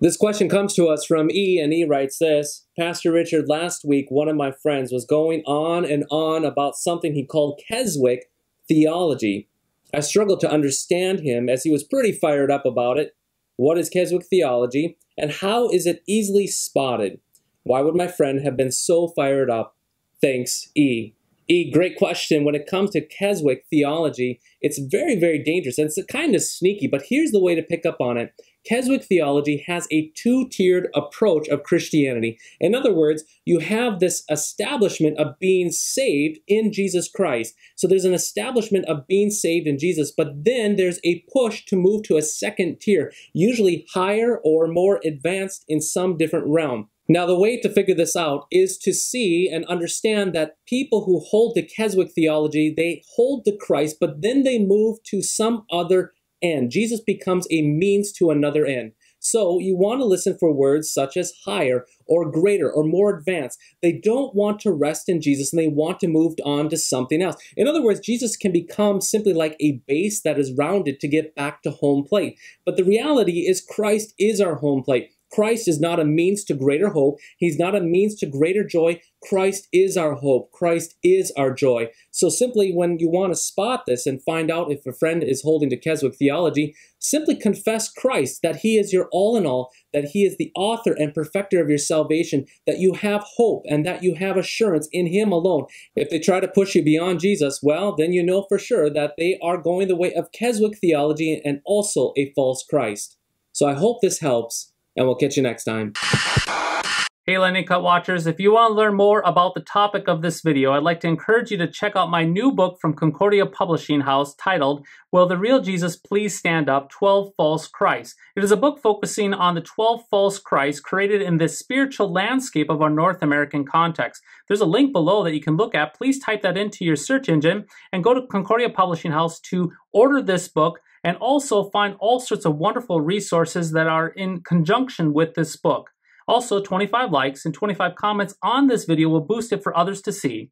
This question comes to us from E, and E writes this: Pastor Richard, last week one of my friends was going on and on about something he called Keswick theology. I struggled to understand him as he was pretty fired up about it. What is Keswick theology, and how is it easily spotted? Why would my friend have been so fired up? Thanks, E. E, great question. When it comes to Keswick theology, it's very, very dangerous, and it's kind of sneaky, but here's the way to pick up on it. Keswick theology has a two-tiered approach of Christianity. In other words, you have this establishment of being saved in Jesus Christ. So there's an establishment of being saved in Jesus, but then there's a push to move to a second tier, usually higher or more advanced in some different realm. Now, the way to figure this out is to see and understand that people who hold to Keswick theology, they hold to Christ, but then they move to some other end. Jesus becomes a means to another end. So you want to listen for words such as higher or greater or more advanced. They don't want to rest in Jesus, and they want to move on to something else. In other words, Jesus can become simply like a base that is rounded to get back to home plate. But the reality is Christ is our home plate. Christ is not a means to greater hope. He's not a means to greater joy. Christ is our hope. Christ is our joy. So simply when you want to spot this and find out if a friend is holding to Keswick theology, simply confess Christ, that he is your all in all, that he is the author and perfecter of your salvation, that you have hope and that you have assurance in him alone. If they try to push you beyond Jesus, well, then you know for sure that they are going the way of Keswick theology and also a false Christ. So I hope this helps, and we'll catch you next time. Hey Lightning Cut Watchers, if you want to learn more about the topic of this video, I'd like to encourage you to check out my new book from Concordia Publishing House titled, Will the Real Jesus Please Stand Up? 12 False Christs. It is a book focusing on the 12 false Christs created in this spiritual landscape of our North American context. There's a link below that you can look at. Please type that into your search engine and go to Concordia Publishing House to order this book, and also find all sorts of wonderful resources that are in conjunction with this book. Also, 25 likes and 25 comments on this video will boost it for others to see.